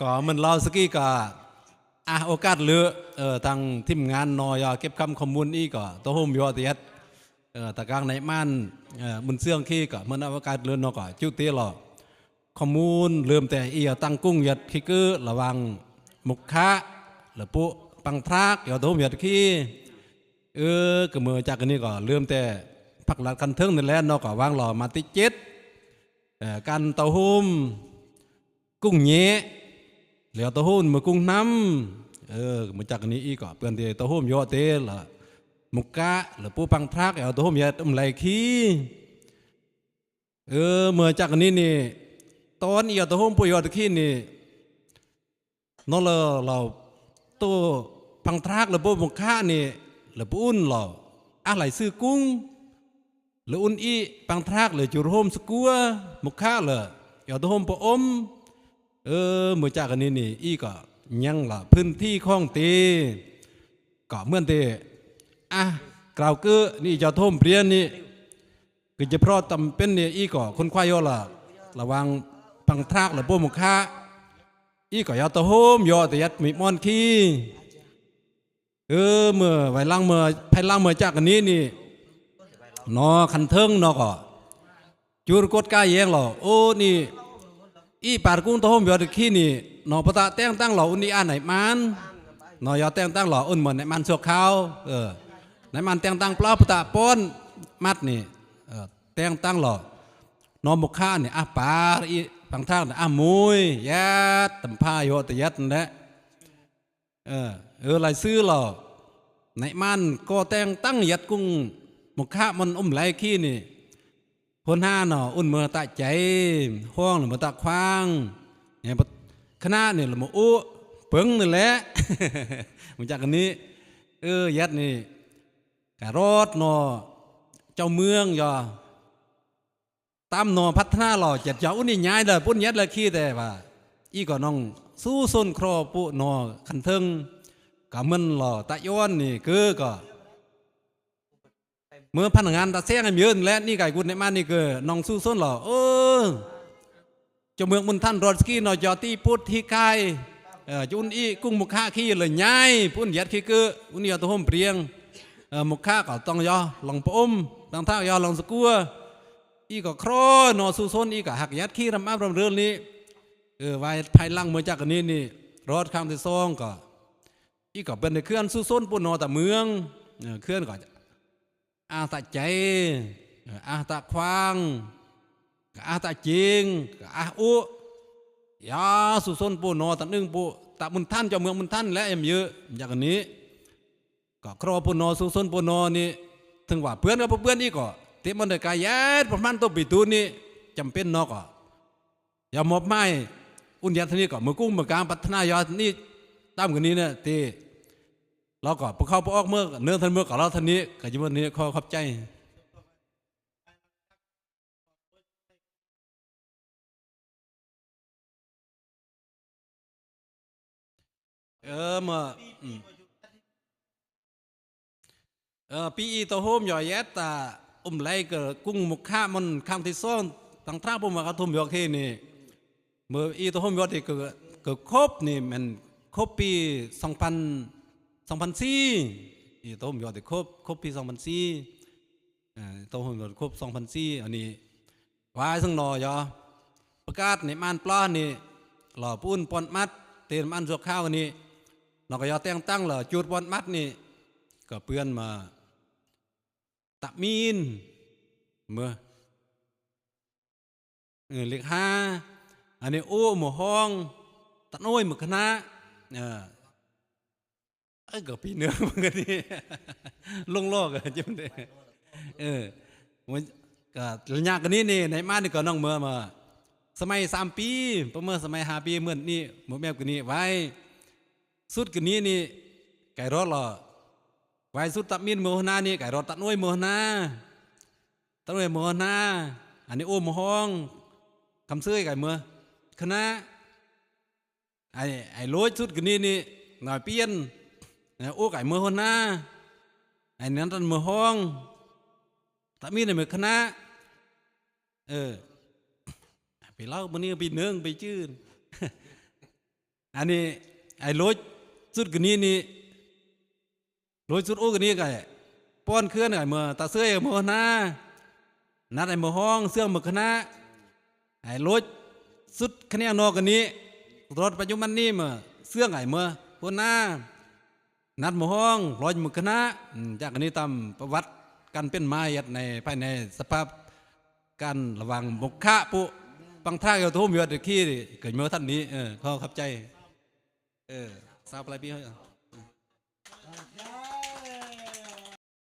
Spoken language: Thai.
ก็มันเราสกี้ก็โอกาสเหลือทางทีมงานนอยเก็บคำข้อมูลอีกก็ตัวโฮมยอเตียดตะกลางในม่านมุนเสื่องขี้ก็มันโอกาสเหลือเนาะก็จุติหรอข้อมูลเริ่มแต่ตั้งกุ้งยัดขี้กือระวังมุกคะหรือปุปังพรากตัวโฮมยัดขี้ก็เมื่อจากนี้ก็เริ่มแต่ผักหลักคันเทิงนั่นแหละเนาะก็วางหล่อมาติเจ็ดการเต้าหู้กุ้งเงี้ยเหลียวเต้าหู้มือกุ้งน้ำมาจากนี้อีกก็เปลี่ยนที่เต้าหู้ยอเตลละมุกกะหรือปูปังพรักเอาเต้าหู้ยอไหลขี้เมื่อจากนี้นี่ตอนเต้าหู้ปูยอตะขี้นี่นั่นเราตัวปังพรักหรือปูมุกกะนี่หรือปูอุ่นเราอะไรซื้อกุ้งหรืออุ่นอีปังพรักหรือจุดโฮมสกัวมุกกะเลยเอาเต้าหู้ปูอมเมื่อจากนี้นี่อีก็ยังละพื้นที่ของตีก็เหมือนตีกล่าวคือนี่จะท่มเปลี่ยนนี่คือจะเพราะจำเป็นนี่อีก็คนควายย่อละระวังปังทรากหรือโปมุขะอีก็ยาตะโฮมย่อแต่ยัดมีมอนขี้เมื่อไว้ล่างเมื่อภายล่างเมื่อจากนี้นี่นอคันเทิงนอก็จูรกดกายแยงหรอโอ้นี่อีปาดกุ้งตะโฮมยอดขี้นี่นอปะตะแต่งตั้งหล่ออุ่นนี่ไหนมันนอยอแต่งตั้งหล่ออุ่นเหมือนไหนมันชั่วคราวไหนมันแต่งตั้งเปล่าปะตะป้อนมัดนี่แต่งตั้งหล่อนอมุขะนี่ปาอีบางทางนี่มุยยัดตำพาโยตยัดนั่นแหละหลายซื้อหล่อไหนมันก็แต่งตั้งยัดกุ้งมุขะมันไหลขี้นี่คนห้าเนาะอุ่นเมื่อตะใจห้องหรือเมื่อตะควางเนี่ยคณะเนี่ยเราโอ้เปิงนี่แหละมันจากกันนี้ยัดนี่กะรถเนาะเจ้าเมืองย่อตามเนาะพัฒนาหล่อจัดเจ้าอุ่นนี่ย้ายเลยปุ่นยัดเลยขี้แต่ว่าอีก็น้องสู้ส้นครอปุเนาะคันเทิงกะมันหล่อตะย้อนนี่ก็เมื่อพนักงานตาเสียงกันยืนและนี่ไก่กุนในมานี่คือน้องสู้ส้นหรอเจ้าเมืองมุนท่านรอสกี้นอยอตีพุทธิกายจุนอีกุ้งมุขะขี้เลยย้ายพุ่นยัดขี้คืออุนิยตัวห่มเปรียงมุขะก็ต้องยอลองปอมต้องท่ายอลองสกัวอีก็ครอนอสู้ส้นอีก็หักยัดขี้รำอับรำเรือนนี้ไว้ภายหลังเมื่อจากนี้นี่รถข้างที่ซองก็อีก็เป็นในเคลื่อนสู้ส้นปุ่นนอแต่เมืองเคลื่อนก็ตะใจตะควางตะจิงอุยาสุสนปูนอตะนึงปูตะมุนท่านเจ้าเมืองมุนท่านและเอ็มเยอะอย่างนี้ก็ครอปูนอสุสนปูนอนี่ถึงว่าเพื่อนกับเพื่อนนี่ก็เตมันได้กายยัดประมาณตัวปีตูนี่จำเป็นนอกอย่ามอบไม้อุ่นยัดที่นี่ก็มือกุ้งมือกลางพัฒนายอดนี่ตามกันนี้เนี่ยตีเราก็พอเข้าพอออกเมื่อเนื้อทันเมื่อกับเราทันนี้กับจีวันนี้ขอขอบใจเมื่อปีตัวโฮมย่อยแยตตาไหลเกิดกุ้งมุกข้ามันข้างที่ซ่อนตั้งท่าปุ่มมากระทุ่มยอที่นี่เมื่อตัวโฮมยอที่เกิดครบนี่มันครบปี2004ตัวผมยอดครบปี2004ตัวผมยอดครบ2004อันนี้วายซึ่งนอยอประกาศในม่านปลานี่หล่อปูนปอนมัดเตียนมันสวกข้าวนี่นอกจากยอแต่งตั้งหล่อจุดปอนมัดนี่ก็เพื่อนมาตะมีนเมื่อเล็ก5อันนี้โอ้หมู่ห้องตะน้อยหมู่คณะก็ปีเนื้อมันก็ดีลงโลกจำได้มันก็ยากกันนี้นี่ในมานี่ก็น้องเมื่อมาสมัย3 ปีประเมื่อสมัย5 ปีเหมือนนี่หมู่แม่กันนี้ไว้สุดกันนี้นี่ไก่รอดหรอไว้สุดตับมีนมือหน้านี่ไก่รอดตัดน้อยมือหน้าตัดน้อยมือหน้าอันนี้โอ้มห้องคำซื้อไก่มือคณะไอ้โลดสุดกันนี้นี่หน่อยเปลี่ยนโอ้ไก่มือหัวหน้าไอ้นั้นตันมือห้องตามีในมือคณะไปเล่ามันนี่ปีหนึ่งไปจื้น อันนี้ไอ้รถสุดกันนี้นี่รถสุดอู้กันนี้ก็ป้อนเคลื่อนไอ้เมื่อตาเสื้อเมื่อหน้านัดไอ้เมื่อห้องเสื้อเมื่อคณะไอ้รถสุดคะแนนนอกกันนี้รถปัจจุบันนี้เมื่อเสื้อไอ้เมื่อพหน้านัดเมื่อห้องรอยเมื่อคณะจากอันนี้ตามประวัติการเป็นมายัดในภายในสภาพการระวังบกขะปุปังท่าเกี่ยวทุ่มยอดขี้เกิดเมื่อท่านนี้เขาขับใจทราบอะไรพี่เหรอ